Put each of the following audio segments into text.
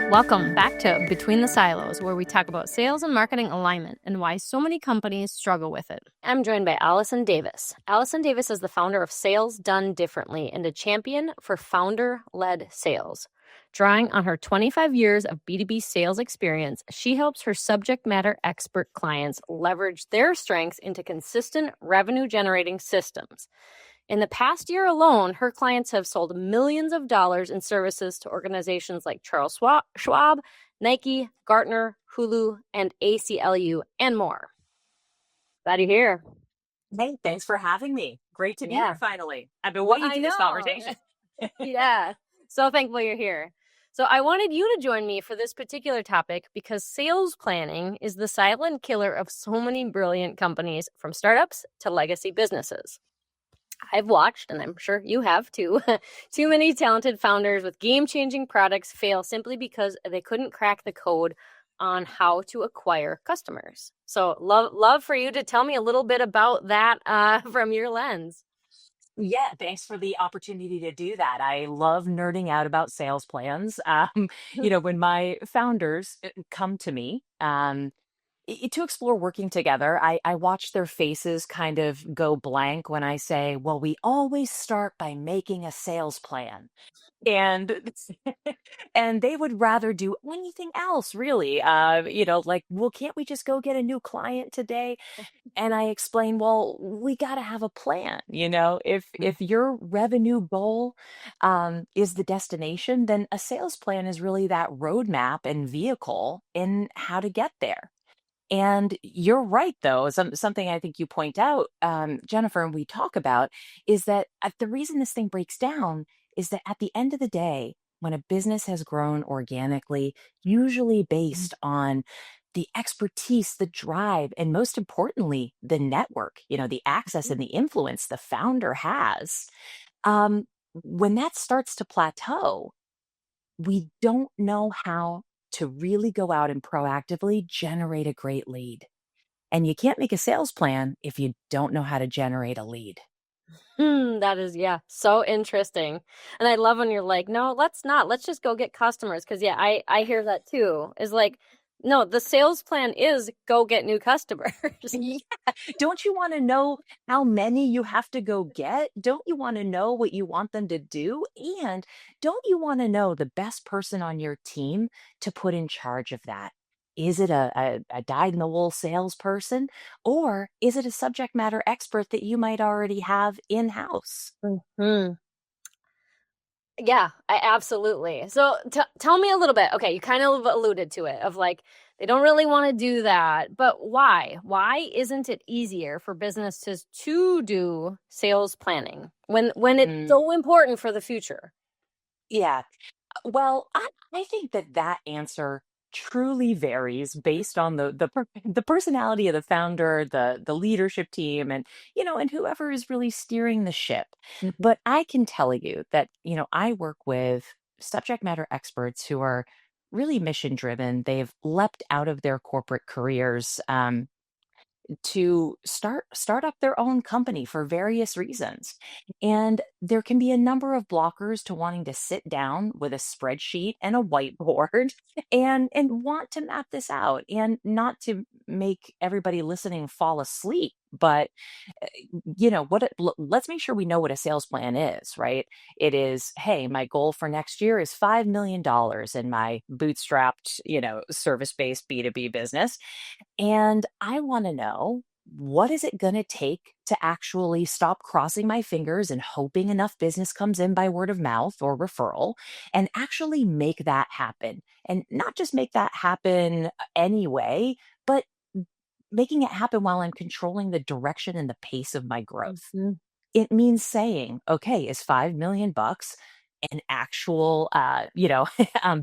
Welcome back to Between the Silos, where we talk about sales and marketing alignment and why so many companies struggle with it. I'm joined by Allison Davis. Allison Davis is the founder of Sales Done Differently and a champion for founder-led sales. Drawing on her 25 years of B2B sales experience, she helps her subject matter expert clients leverage their strengths into consistent revenue-generating systems. In the past year alone, her clients have sold millions of dollars in services to organizations like Charles Schwab, Nike, Gartner, Hulu, and ACLU, and more. Glad you're here. Hey, thanks for having me. Great to be Yeah. here finally. I've been waiting for this conversation. Yeah. So thankful you're here. So I wanted you to join me for this particular topic because sales planning is the silent killer of so many brilliant companies, from startups to legacy businesses. I've watched, and I'm sure you have too, too many talented founders with game-changing products fail simply because they couldn't crack the code on how to acquire customers. So love for you to tell me a little bit about that from your lens. Yeah, thanks for the opportunity to do that. I love nerding out about sales plans. When my founders come to me, to explore working together, I watch their faces kind of go blank when I say, well, we always start by making a sales plan. And and they would rather do anything else, really. Like, well, can't we just go get a new client today? And I explain, well, we got to have a plan. If your revenue goal is the destination, then a sales plan is really that roadmap and vehicle in how to get there. And you're right, though. Something I think you point out, Jennifer, and we talk about is that the reason this thing breaks down is that at the end of the day, when a business has grown organically, usually based on the expertise, the drive, and most importantly, the network, the access and the influence the founder has, um, when that starts to plateau, we don't know how to really go out and proactively generate a great lead. And you can't make a sales plan if you don't know how to generate a lead. That is, yeah, so interesting. And I love when you're like, no, let's not. Let's just go get customers. Because, yeah, I hear that too. Is like, no, the sales plan is go get new customers. Yeah. Don't you want to know how many you have to go get? Don't you want to know what you want them to do? And don't you want to know the best person on your team to put in charge of that? Is it a dyed-in-the-wool salesperson, or is it a subject matter expert that you might already have in-house? Hmm. Yeah, absolutely. So tell me a little bit. Okay, you kind of alluded to it of like they don't really want to do that, but why? Why isn't it easier for businesses to do sales planning when it's so important for the future? Yeah. Well, I think that answer truly varies based on the personality of the founder, the leadership team, and whoever is really steering the ship. But I can tell you that I work with subject matter experts who are really mission driven. They've leapt out of their corporate careers. To start up their own company for various reasons. And there can be a number of blockers to wanting to sit down with a spreadsheet and a whiteboard and want to map this out, and not to make everybody listening fall asleep, but let's make sure we know what a sales plan is, right? It is, hey, my goal for next year is $5 million in my bootstrapped, service-based B2B business. And I want to know, what is it going to take to actually stop crossing my fingers and hoping enough business comes in by word of mouth or referral, and actually make that happen? And not just make that happen anyway, but making it happen while I'm controlling the direction and the pace of my growth. It means saying, okay, is 5 million bucks an actual,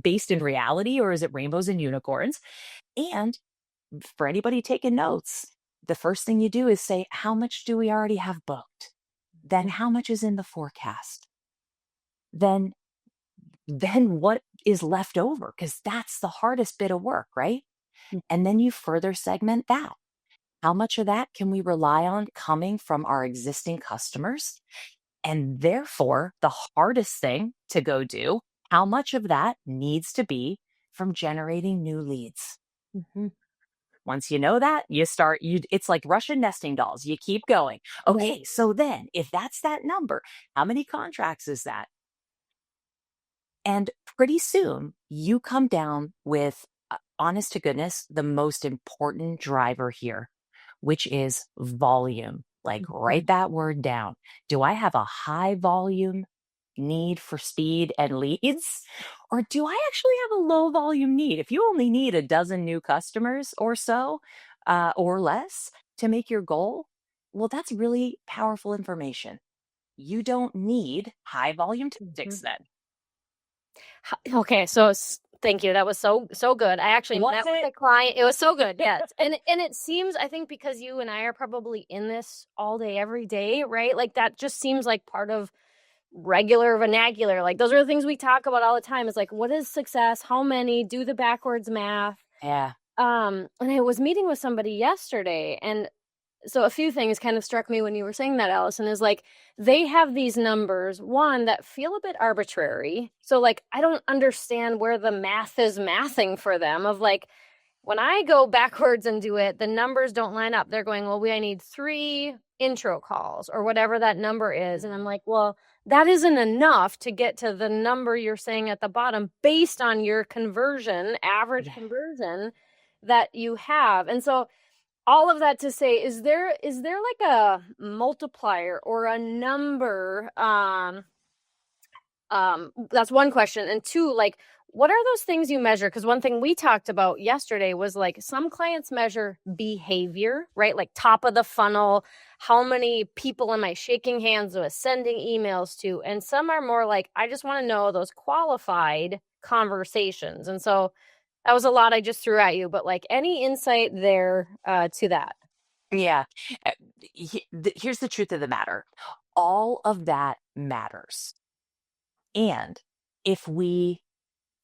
based in reality, or is it rainbows and unicorns? And for anybody taking notes, the first thing you do is say, how much do we already have booked? Then how much is in the forecast? Then what is left over? Because that's the hardest bit of work, right? And then you further segment that. How much of that can we rely on coming from our existing customers? And therefore, the hardest thing to go do, how much of that needs to be from generating new leads. Mhm. Once you know that, it's like Russian nesting dolls. You keep going. Okay, so then if that's that number, how many contracts is that? And pretty soon you come down with, honest to goodness, the most important driver here, which is volume. Like, Mhm. write that word down. Do I have a high volume need for speed and leads? Or do I actually have a low volume need? If you only need a dozen new customers or so, or less to make your goal, well, that's really powerful information. You don't need high volume tactics Mhm. then. Okay, so thank you. That was so good. I actually Was met with it? a client. It was so good. Yes. And it seems, I think, because you and I are probably in this all day every day, right? Like that just seems like part of regular vernacular. Like those are the things we talk about all the time. It's like, what is success? How many? Do the backwards math. Yeah. And I was meeting with somebody yesterday, and so a few things kind of struck me when you were saying that, Allison, is like they have these numbers, one, that feel a bit arbitrary. So like I don't understand where the math is mathing for them, of like when I go backwards and do it, the numbers don't line up. They're going, well, I need 3 intro calls or whatever that number is. And I'm like, well, that isn't enough to get to the number you're saying at the bottom based on your conversion, average Yeah. conversion that you have. And so all of that to say, is there like a multiplier or a number? That's one question. And two, like, what are those things you measure? Because one thing we talked about yesterday was like some clients measure behavior, right? Like top of the funnel, how many people am I shaking hands with, sending emails to? And some are more like, I just want to know those qualified conversations. And so that was a lot I just threw at you, but like any insight there to that? Yeah. Uh, Here's the truth of the matter. All of that matters. And if we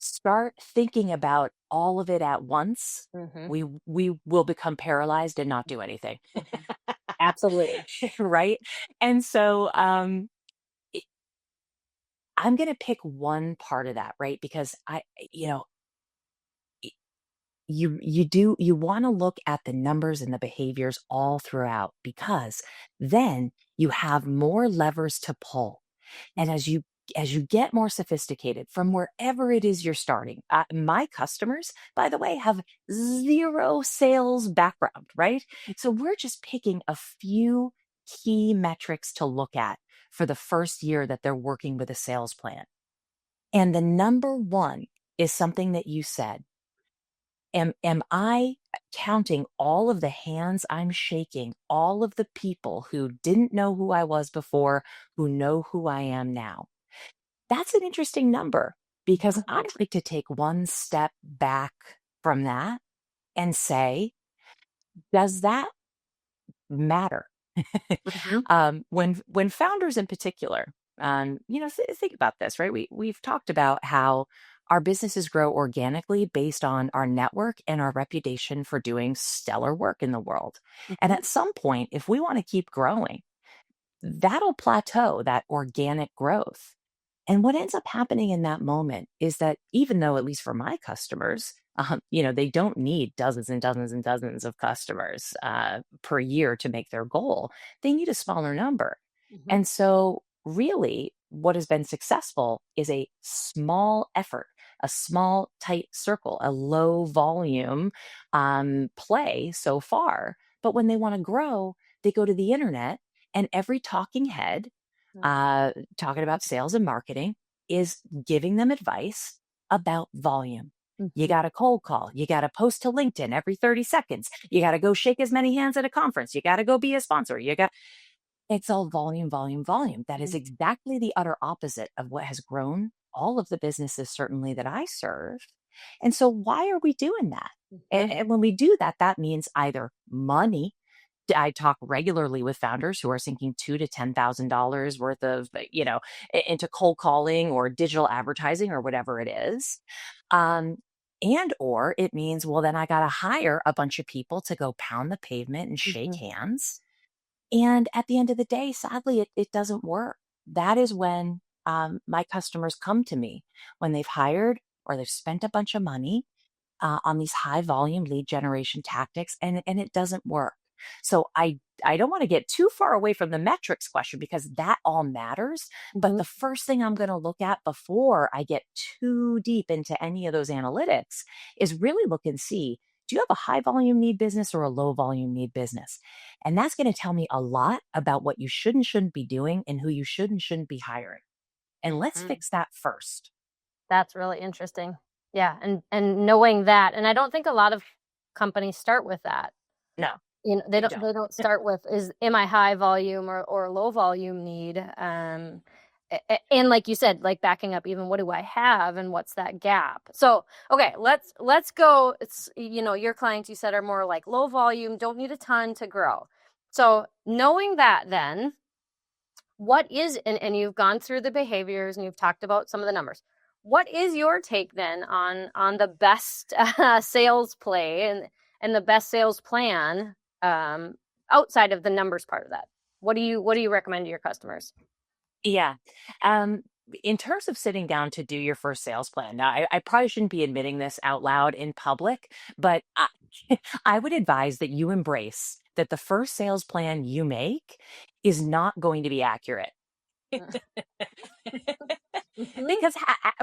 start thinking about all of it at once, Mm-hmm. we will become paralyzed and not do anything. Mm-hmm. Absolutely. Right? And so it- I'm going to pick one part of that, right? Because you know, you want to look at the numbers and the behaviors all throughout, because then you have more levers to pull. And as you get more sophisticated from wherever it is you're starting, my customers, by the way, have zero sales background, right? So we're just picking a few key metrics to look at for the first year that they're working with a sales plan. And the number one is something that you said. Am I counting all of the hands I'm shaking, all of the people who didn't know who I was before, who know who I am now? That's an interesting number, because I'd like to take one step back from that and say, does that matter? Mhm. When founders in particular, think about this, right? We've talked about how our businesses grow organically based on our network and our reputation for doing stellar work in the world. And Mhm. at some point, if we want to keep growing, that'll plateau that organic growth. And what ends up happening in that moment is that, even though, at least for my customers, they don't need dozens and dozens and dozens of customers per year to make their goal. They need a smaller number. Mhm. And so, really, what has been successful is a small effort, a small, tight circle, a low volume play so far. But when they want to grow, they go to the internet, and every talking head uh, talking about sales and marketing is giving them advice about volume. You Mhm. got to cold call. You got to post to LinkedIn every 30 seconds. You got to go shake as many hands at a conference. You got to go be a sponsor. It's all volume, volume, volume. That is Mhm. exactly the utter opposite of what has grown all of the businesses, certainly, that I serve. And so, why are we doing that? And, Mhm. and when we do that, that means either money. I talk regularly with founders who are sinking $2,000 to $10,000 worth of, into cold calling or digital advertising or whatever it is. Um, and or it means, well, then I got to hire a bunch of people to go pound the pavement and shake Mhm. hands. And at the end of the day, sadly, it doesn't work. That is when my customers come to me, when they've hired or they've spent a bunch of money on these high volume lead generation tactics, and it doesn't work. So I don't want to get too far away from the metrics question because that all matters. But Mhm. the first thing I'm going to look at before I get too deep into any of those analytics is really look and see, do you have a high volume need business or a low volume need business? And that's going to tell me a lot about what you should and shouldn't be doing and who you should and shouldn't be hiring. And let's Mm. fix that first. That's really interesting. Yeah, and knowing that, and I don't think a lot of companies start with that. No, You know, they don't. they don't start with, is am I high volume or low volume need? And like you said, like backing up, even what do I have and what's that gap? So okay, let's go. It's, you know, your clients you said are more like low volume, don't need a ton to grow. So knowing that, then what is, and you've gone through the behaviors and you've talked about some of the numbers. What is your take then on the best sales play and the best sales plan, um, outside of the numbers part of that? What do you recommend to your customers? Yeah. Um, in terms of sitting down to do your first sales plan, now I probably shouldn't be admitting this out loud in public, but I would advise that you embrace that the first sales plan you make is not going to be accurate. Mm-hmm. Because,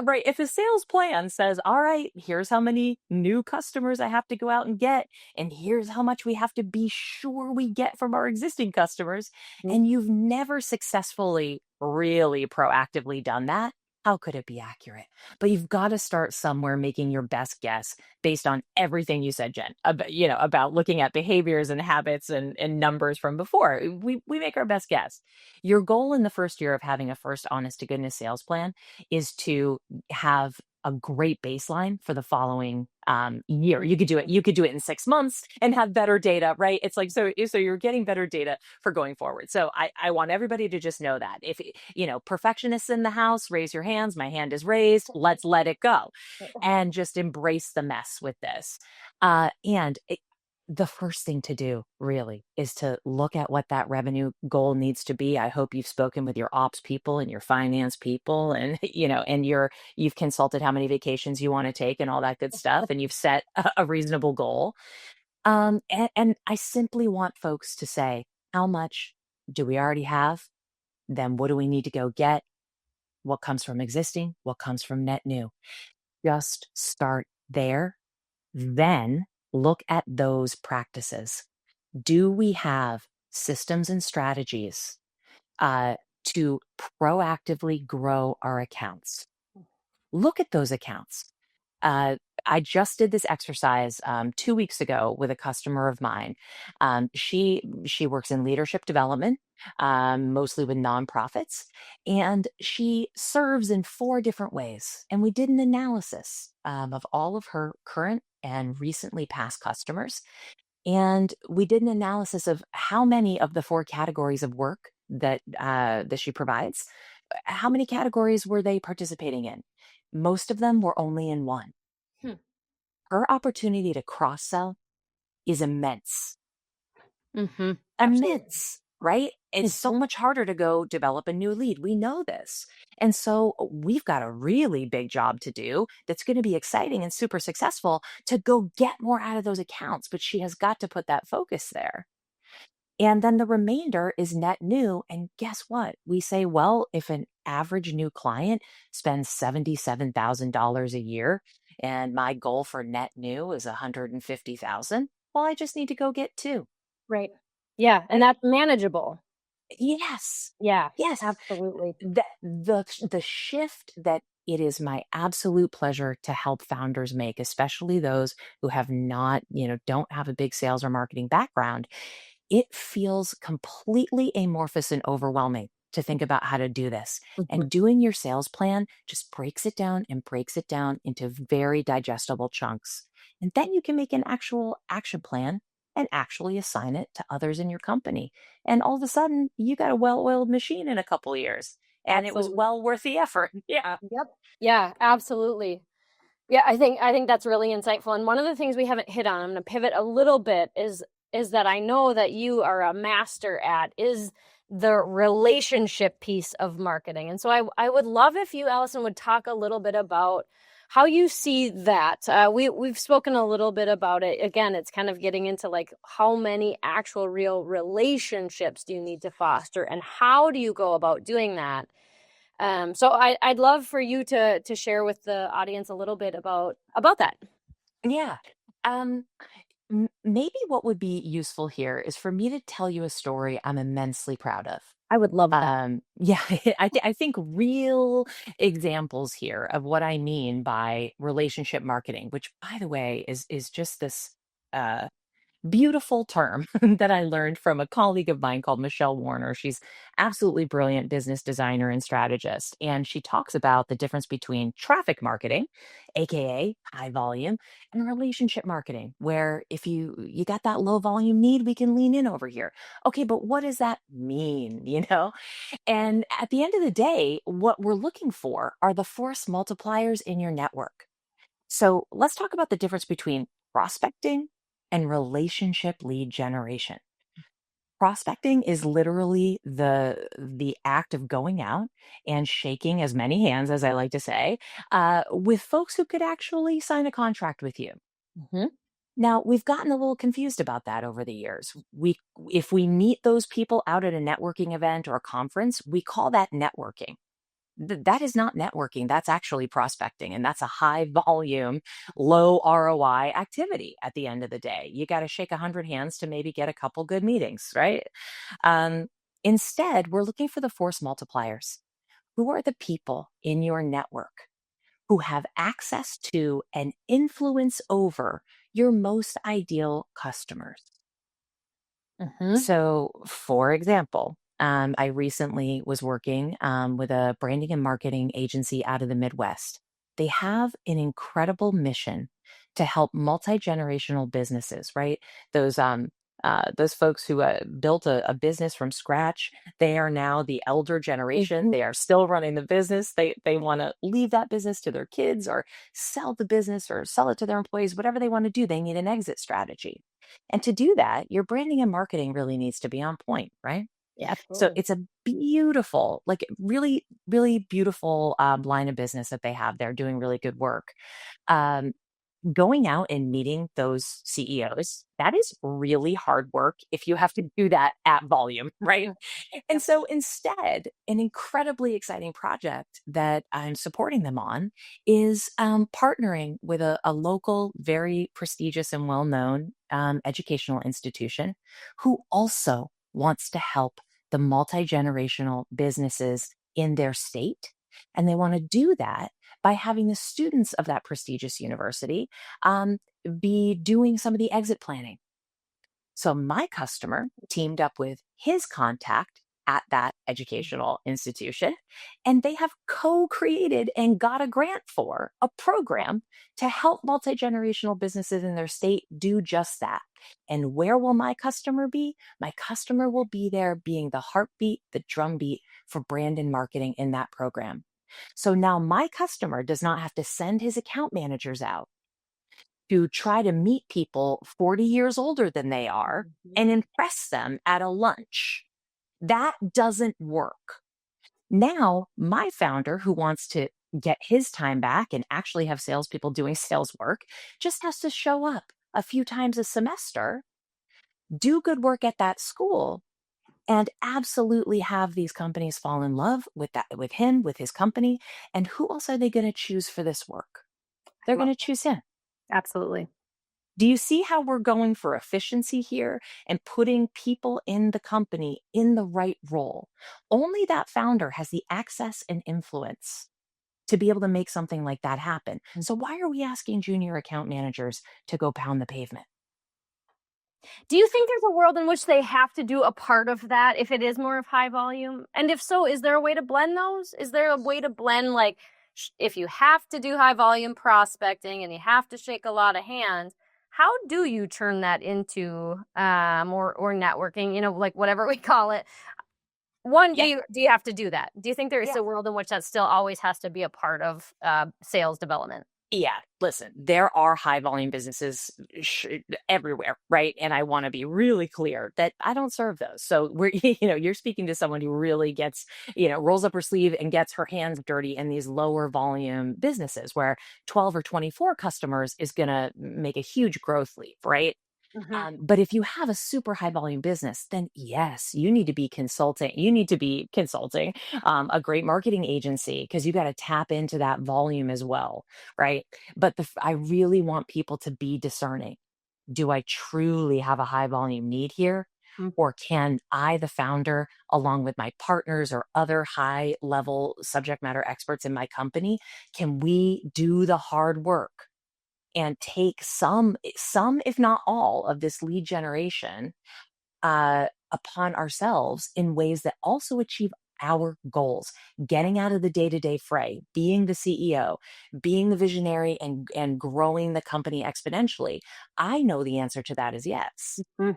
right, if a sales plan says, all right, here's how many new customers I have to go out and get, and here's how much we have to be sure we get from our existing customers, and you've never successfully really proactively done that, how could it be accurate? But you've got to start somewhere making your best guess based on everything you said, Jen, about, about looking at behaviors and habits and numbers from before. We make our best guess. Your goal in the first year of having a first honest to goodness sales plan is to have a great baseline for the following year. You could do it. You could do it in 6 months and have better data, right? It's like, so you're getting better data for going forward. So I want everybody to just know that if, perfectionists in the house, raise your hands. My hand is raised. Let's let it go and just embrace the mess with this. The first thing to do really is to look at what that revenue goal needs to be. I hope you've spoken with your ops people and your finance people and and you've consulted how many vacations you want to take and all that good stuff, and you've set a reasonable goal. And I simply want folks to say, how much do we already have? Then what do we need to go get? What comes from existing? What comes from net new? Just start there, then look at those practices. Do we have systems and strategies uh, to proactively grow our accounts? Look at those accounts. Uh, I just did this exercise 2 weeks ago with a customer of mine. She works in leadership development, mostly with nonprofits, and she serves in 4 different ways. And we did an analysis of all of her current and recently past customers, and we did an analysis of how many of the 4 categories of work that she provides, how many categories were they participating in? Most of them were only in one. Hmm. Her opportunity to cross sell is immense. Mm-hmm. Absolutely. Immense, right? It's so much harder to go develop a new lead. We know this. And so we've got a really big job to do that's going to be exciting and super successful to go get more out of those accounts. But she has got to put that focus there. And then the remainder is net new. And guess what? We say, well, if an average new client spends $77,000 a year and my goal for net new is 150,000, well, I just need to go get two. Right. Yeah, and Right? that's manageable. Yes. Yeah, Yes. absolutely. The shift that it is my absolute pleasure to help founders make, especially those who have not, don't have a big sales or marketing background, it feels completely amorphous and overwhelming to think about how to do this. Mhm. And doing your sales plan just breaks it down and breaks it down into very digestible chunks. And then you can make an actual action plan and actually assign it to others in your company. And all of a sudden, you got a well-oiled machine in a couple of years. And it was Absolutely. well worth the effort. Yeah. Yep. Yeah, absolutely. Yeah, I think that's really insightful. And one of the things we haven't hit on, I'm going to pivot a little bit, is that I know that you are a master at is the relationship piece of marketing. And so I would love if you, Allison, would talk a little bit about how you see that. We've spoken a little bit about it. Again, it's kind of getting into like how many actual real relationships do you need to foster, and how do you go about doing that? So I'd love for you to share with the audience a little bit about that. Yeah. Um, Maybe what would be useful here is for me to tell you a story I'm immensely proud of. I would love that. Yeah, I think real examples here of what I mean by relationship marketing, which by the way is just this uh beautiful term that I learned from a colleague of mine called Michelle Warner. She's absolutely brilliant business designer and strategist. And she talks about the difference between traffic marketing, aka high volume, and relationship marketing, where if you got that low volume need, we can lean in over here. Okay, but what does that mean? And at the end of the day, what we're looking for are the force multipliers in your network. So let's talk about the difference between prospecting and relationship lead generation. Prospecting is literally the act of going out and shaking as many hands, as I like to say, with folks who could actually sign a contract with you. Hmm. Now, we've gotten a little confused about that over the years. If we meet those people out at a networking event or a conference, we call that networking. That is not networking. That's actually prospecting. And that's a high volume, low ROI activity at the end of the day. You got to shake 100 hands to maybe get a couple good meetings, right? Um, Instead, we're looking for the force multipliers. Who are the people in your network who have access to and influence over your most ideal customers? Hmm. So, for example, I recently was working with a branding and marketing agency out of the Midwest. They have an incredible mission to help multi-generational businesses, right? Those folks who built a business from scratch, they are now the elder generation. Hmm. They are still running the business. They want to leave that business to their kids or sell the business or sell it to their employees, whatever they want to do. They need an exit strategy. And to do that, your branding and marketing really needs to be on point, right? Yeah, So absolutely. it's a beautiful, like really, really beautiful line of business that they have. They're doing really good work. Um, Going out and meeting those CEOs, that is really hard work if you have to do that at volume, right? Mm. And Yep. so instead, an incredibly exciting project that I'm supporting them on is partnering with a local, very prestigious and well known educational institution who also wants to help the multi generational businesses in their state. And they want to do that by having the students of that prestigious university um, be doing some of the exit planning. So my customer teamed up with his contact at that educational institution, and they have co created and got a grant for a program to help multi generational businesses in their state do just that. And where will my customer be? My customer will be there being the heartbeat, the drumbeat for brand and marketing in that program. So now my customer does not have to send his account managers out to try to meet people 40 years older than they are Mhm. and impress them at a lunch. That doesn't work. Now, my founder who wants to get his time back and actually have salespeople doing sales work just has to show up a few times a semester, do good work at that school, and absolutely have these companies fall in love with that, with him, with his company. And who else are they going to choose for this work? I They're love going to choose him. absolutely. Do you see how we're going for efficiency here and putting people in the company in the right role? Only that founder has the access and influence to be able to make something like that happen. So, why are we asking junior account managers to go pound the pavement? Do you think there's a world in which they have to do a part of that if it is more of high volume? And if so, is there a way to blend those? Is there a way to blend like if you have to do high volume prospecting and you have to shake a lot of hands, how do you turn that into or networking, like whatever we call it? One, do Yeah, you have to do that? Do you think there is yeah. a world in which that still always has to be a part of sales development? Yeah, listen, there are high volume businesses everywhere, right? And I want to be really clear that I don't serve those. So we're, you're speaking to someone who really gets, rolls up her sleeve and gets her hands dirty in these lower volume businesses where 12 or 24 customers is going to make a huge growth leap, right? Hmm. But if you have a super high volume business, then yes, you need to be consulting. You need to be consulting a great marketing agency because you got to tap into that volume as well, right? But I really want people to be discerning. Do I truly have a high volume need here? Or can I, the founder, along with my partners or other high level subject matter experts in my company, can we do the hard work and take some, if not all, of this lead generation upon ourselves in ways that also achieve our goals, getting out of the day-to-day fray, being the CEO, being the visionary, and growing the company exponentially? I know the answer to that is yes. Hmm.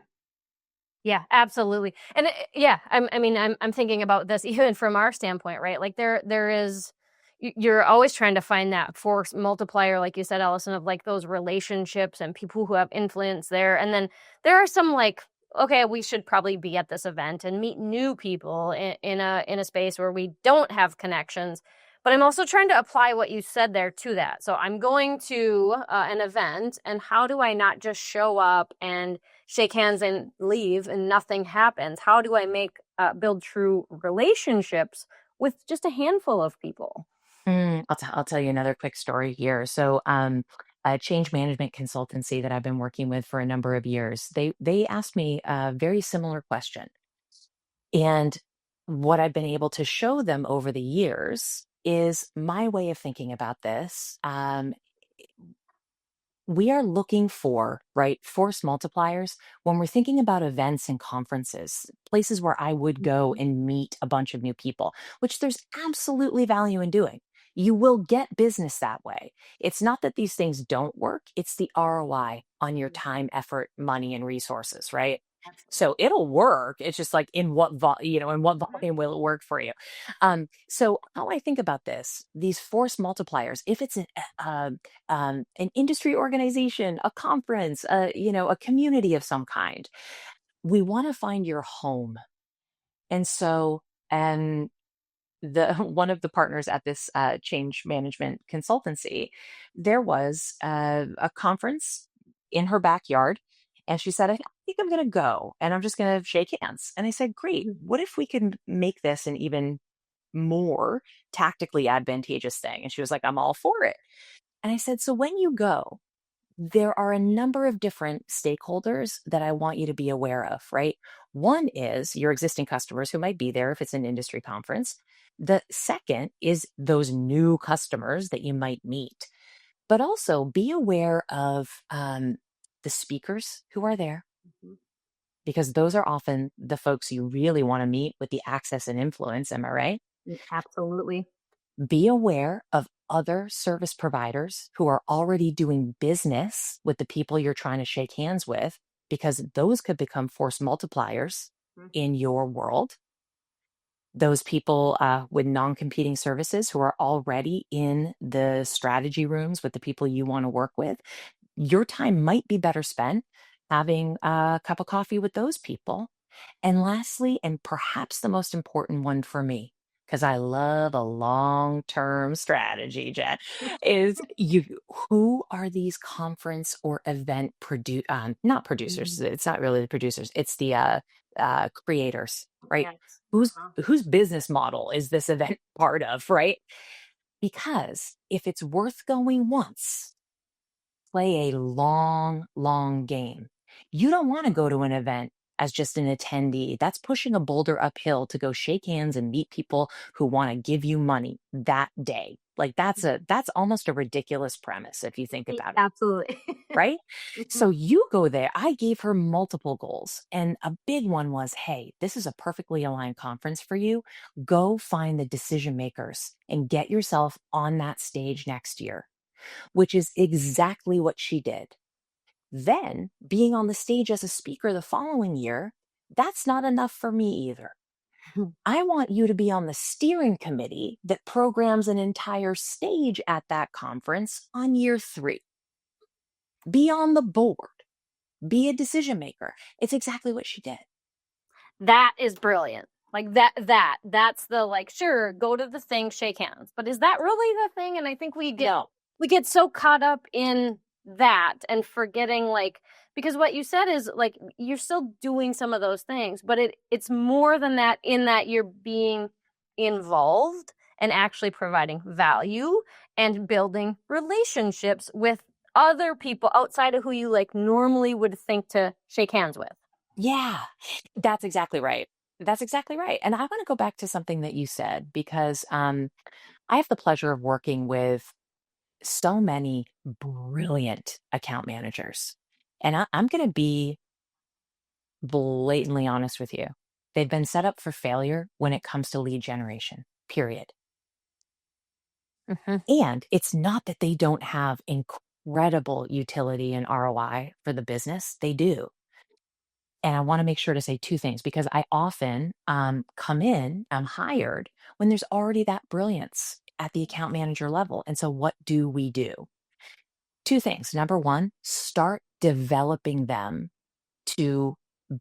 Yeah, absolutely. And yeah, I mean, I'm thinking about this even from our standpoint, right? Like there is, you're always trying to find that force multiplier, like you said, Allison, of like those relationships and people who have influence there. And then there are some like, okay, we should probably be at this event and meet new people in a space where we don't have connections. But I'm also trying to apply what you said there to that. So I'm going to an event, and how do I not just show up and shake hands and leave and nothing happens? How do I build true relationships with just a handful of people? I'll tell you another quick story here. So, a change management consultancy that I've been working with for a number of years, they asked me a very similar question. And what I've been able to show them over the years is my way of thinking about this. We are looking for, right, force multipliers when we're thinking about events and conferences, places where I would go Mhm. and meet a bunch of new people, which there's absolutely value in doing. You will get business that way. It's not that these things don't work, it's the ROI on your time, effort, money, and resources, right? So it'll work. It's just like in what Mhm. volume will it work for you? So how I think about this, these force multipliers, if it's an industry organization, a conference, a community of some kind. We want to find your home. And so, and the one of the partners at this change management consultancy, there was a conference in her backyard. And she said, I think I'm going to go and I'm just going to shake hands. And I said, great. What if we can make this an even more tactically advantageous thing? And she was like, I'm all for it. And I said, so when you go, there are a number of different stakeholders that I want you to be aware of, right? One is your existing customers who might be there if it's an industry conference. The second is those new customers that you might meet, but also be aware of the speakers who are there, Mhm. because those are often the folks you really want to meet with the access and influence. Am I right? Absolutely. Be aware of other service providers who are already doing business with the people you're trying to shake hands with, because those could become force multipliers in your world. Those people with non competing services who are already in the strategy rooms with the people you want to work with, your time might be better spent having a cup of coffee with those people. And lastly, and perhaps the most important one for me, because I love a long-term strategy, Jen, is who are these conference or event not producers, Mhm. it's not really the producers, it's the creators, right? Yes. Whose Uh-huh. whose business model is this event part of, right? Because if it's worth going once, play a long, long game. You don't want to go to an event as just an attendee. That's pushing a boulder uphill to go shake hands and meet people who want to give you money that day. Like that's almost a ridiculous premise if you think about it, Absolutely. right? So Mhm. you go there. I gave her multiple goals, and a big one was, hey, this is a perfectly aligned conference for you. Go find the decision makers and get yourself on that stage next year, which is exactly what she did. Then, being on the stage as a speaker the following year, that's not enough for me either. I want you to be on the steering committee that programs an entire stage at that conference on year 3. Be on the board, be a decision maker. It's exactly what she did. That is brilliant. Like that's the like, sure, go to the thing, shake hands. But is that really the thing? And I think No. we get so caught up in that and forgetting like, because what you said is like you're still doing some of those things, but it's more than that, in that you're being involved and actually providing value and building relationships with other people outside of who you like normally would think to shake hands with. Yeah, that's exactly right. That's exactly right. And I want to go back to something that you said because I have the pleasure of working with so many brilliant account managers. And I'm going to be blatantly honest with you. They've been set up for failure when it comes to lead generation, period. Mm-hmm. And it's not that they don't have incredible utility and ROI for the business, they do. And I want to make sure to say 2 things because I often come in, I'm hired when there's already that brilliance at the account manager level. And so, what do we do? 2 things. Number 1, start developing them to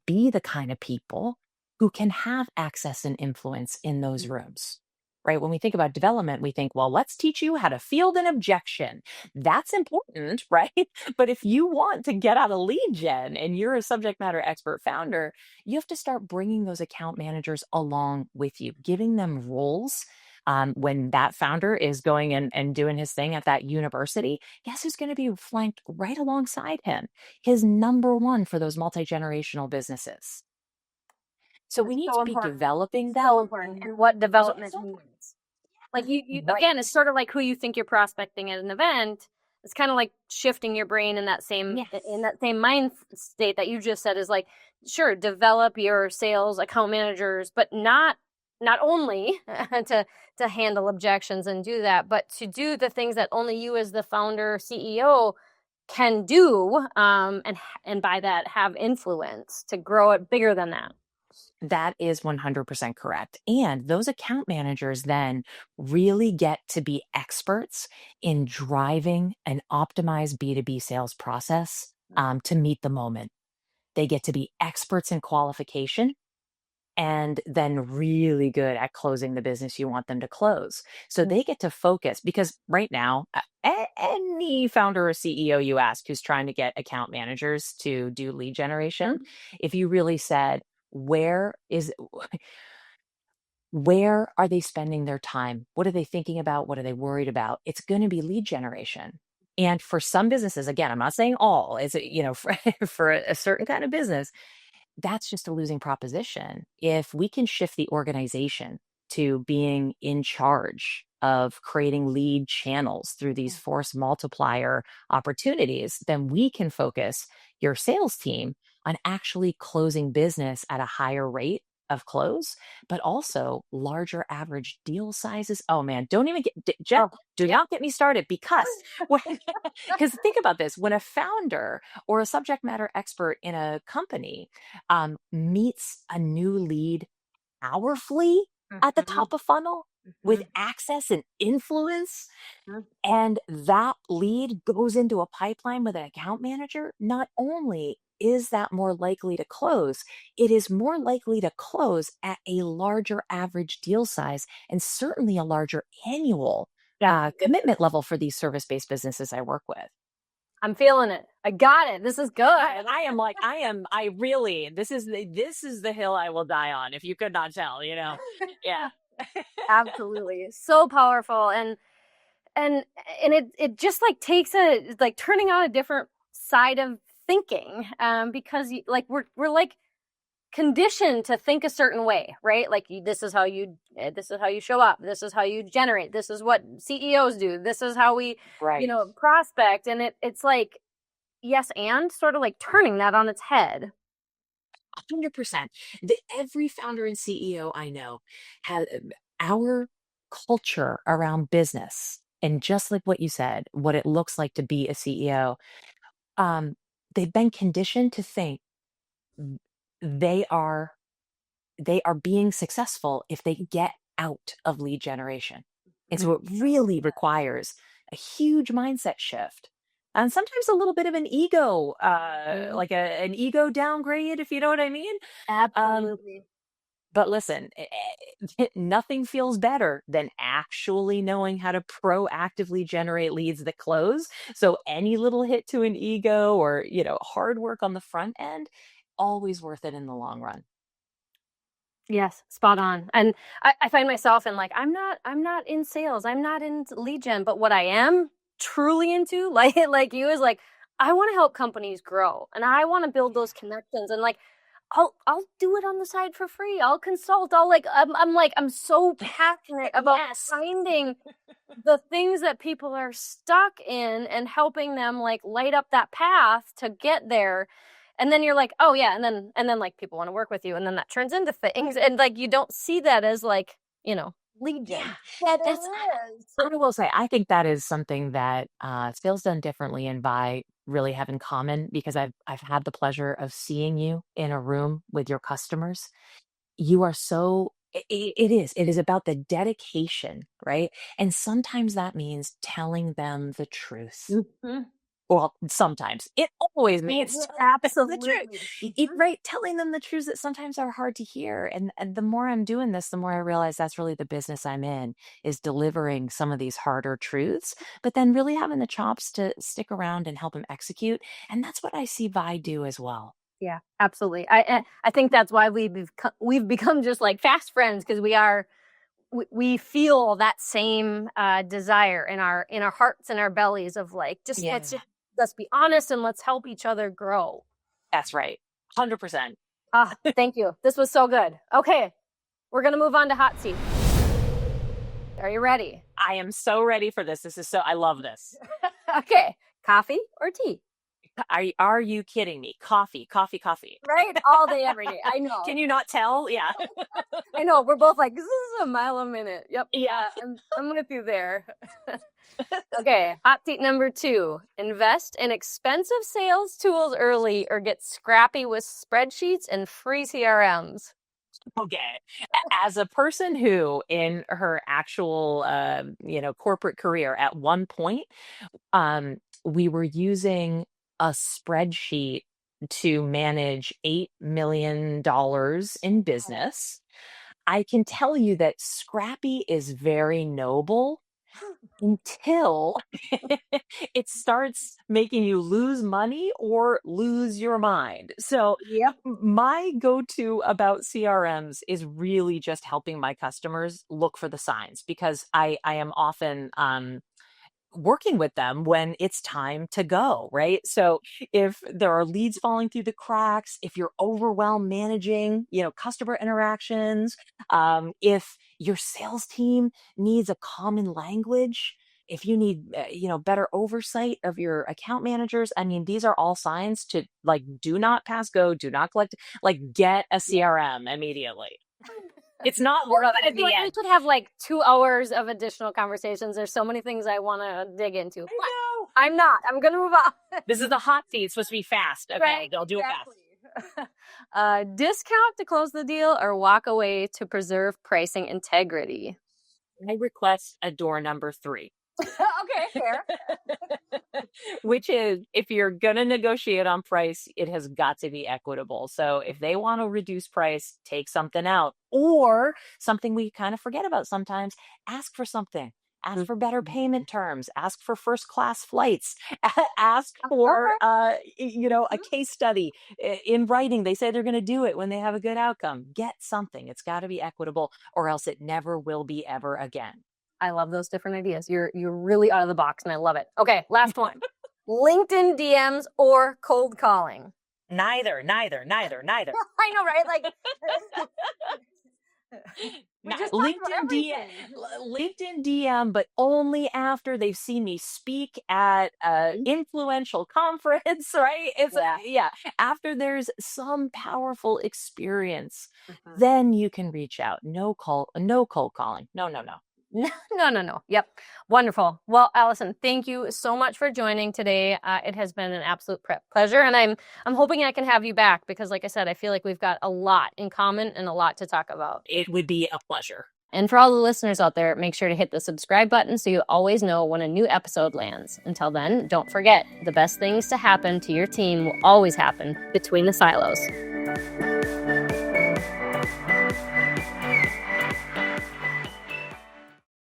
be the kind of people who can have access and influence in those rooms. Right? When we think about development, we think, well, let's teach you how to field an objection. That's important, right? But if you want to get out of lead gen and you're a subject matter expert founder, you have to start bringing those account managers along with you, giving them roles. When that founder is going and doing his thing at that university, guess who's going to be flanked right alongside him? His number 1 for those multi-generational businesses. So we It's need so to be important. developing So them. important. And what development So means. Like you right. again, it's sort of like who you think you're prospecting at an event. It's kind of like shifting your brain in Yes. that same mind state that you just said, is like, sure, develop your sales account managers, but not only to handle objections and do that, but to do the things that only you as the founder CEO can do, and by that have influence to grow it bigger than that. That is 100% correct. And those account managers then really get to be experts in driving an optimized B2B sales process to meet the moment. They get to be experts in qualification and then really good at closing the business you want them to close. So they get to focus because right now, any founder or CEO you ask who's trying to get account managers to do lead generation, if you really said, where is where are they spending their time? What are they thinking about? What are they worried about? It's going to be lead generation. And for some businesses, again, I'm not saying all, is it, for a certain kind of business, that's just a losing proposition. If we can shift the organization to being in charge of creating lead channels through these force multiplier opportunities, then we can focus your sales team on actually closing business at a higher rate of close, but also larger average deal sizes. Oh man, don't even Jeff, Oh, do yeah. not get me started because because think about this, when a founder or a subject matter expert in a company meets a new lead powerfully at the top of funnel with access and influence, and that lead goes into a pipeline with an account manager, not only is that more likely to close, it is more likely to close at a larger average deal size and certainly a larger annual Yeah. commitment level for these service-based businesses I work with. I'm feeling it. I got it. This is good. And this is the hill I will die on, if you could not tell, Yeah. Absolutely. So powerful. And it just like takes like turning on a different side of thinking, because like we're like conditioned to think a certain way, right? Like this is how you show up, this is how you generate, this is what CEOs do, this is how we Right. prospect, and it's like yes, and sort of like turning that on its head. 100%. Every founder and CEO I know has our culture around business. And just like what you said, what it looks like to be a CEO, um, they've been conditioned to think they are they are being successful if they get out of lead generation. And so Mhm. it really requires a huge mindset shift and sometimes a little bit of an ego, Mhm. like an ego downgrade, if you know what I mean. Um, Absolutely. but listen, nothing feels better than actually knowing how to proactively generate leads that close. So any little hit to an ego or, hard work on the front end, always worth it in the long run. Yes, spot on. And I find myself in like, I'm not in sales. I'm not in lead gen, but what I am truly into, like you, is like, I want to help companies grow and I want to build those connections, and like I'll do it on the side for free. I'll consult. I'm so passionate about Yes. finding the things that people are stuck in and helping them like light up that path to get there. And then you're like, oh yeah, and then like people want to work with you, and then that turns into things, and like you don't see that as like, lead Yeah, gen, but it that's is. I will say, I think that is something that Sales Done Differently and Vi really have in common because I've had the pleasure of seeing you in a room with your customers. You are so it is about the dedication, right? And sometimes that means telling them the truth. Mhm. Well, sometimes. It always means telling them the truth. Absolutely. Mhm. Right, telling them the truths that sometimes are hard to hear. And the more I'm doing this, the more I realize that's really the business I'm in, is delivering some of these harder truths, but then really having the chops to stick around and help them execute. And that's what I see Vi do as well. Yeah, absolutely. I think that's why we've become just like fast friends, because we feel that same desire in our hearts and our bellies of like, just Yeah. let's be honest and let's help each other grow. That's right. 100%. Ah, thank you. This was so good. Okay, we're gonna move on to hot seat. Are you ready? I am so ready for this. I love this. Okay, coffee or tea? Are you kidding me? Coffee, coffee, coffee. Right, all day, every day. I know. Can you not tell? Yeah. I know. We're both like, this is a mile a minute. Yep. Yeah. I'm with you there. Okay, hot seat number 2. Invest in expensive sales tools early or get scrappy with spreadsheets and free CRMs. Okay. As a person who in her actual corporate career at one point, we were using a spreadsheet to manage $8 million in business. I can tell you that scrappy is very noble until it starts making you lose money or lose your mind. So, Yep. my go to about CRMs is really just helping my customers look for the signs because I am often working with them when it's time to go, right? So if there are leads falling through the cracks, if you're overwhelmed managing, customer interactions, if your sales team needs a common language, if you need, better oversight of your account managers, I mean, these are all signs to like, do not pass go, do not collect, like get a Yep. CRM immediately. It's not worth it I in feel the like we end. could have like 2 hours of additional conversations. There's so many things I want to dig into, I but know. I'm not. I'm going to move on. This is the hot seat. It's supposed to be fast. Okay, Right, I'll do it fast. exactly. Discount to close the deal or walk away to preserve pricing integrity. I request a door number 3, Okay, fair. which is if you're going to negotiate on price, it has got to be equitable. So if they want to reduce price, take something out, or something we kind of forget about sometimes, ask for something. Ask for better Mhm. payment terms, ask for first class flights, ask for Okay. a case study in writing. They say they're going to do it when they have a good outcome. Get something. It's got to be equitable or else it never will be ever again. I love those different ideas. You're really out of the box, and I love it. Okay, last one. LinkedIn DMs or cold calling. Neither, neither, neither, neither. I know, right? Like we Not just talked about everything. LinkedIn DM, but only after they've seen me speak at a influential conference, right? Yeah. Yeah. After there's some powerful experience, Mhm. then you can reach out. No cold calling. No, no, no. No. Yep. Wonderful. Well, Allison, thank you so much for joining today. It has been an absolute pleasure, and I'm hoping I can have you back because, like I said, I feel like we've got a lot in common and a lot to talk about. It would be a pleasure. And for all the listeners out there, make sure to hit the subscribe button so you always know when a new episode lands. Until then, don't forget, the best things to happen to your team will always happen between the silos.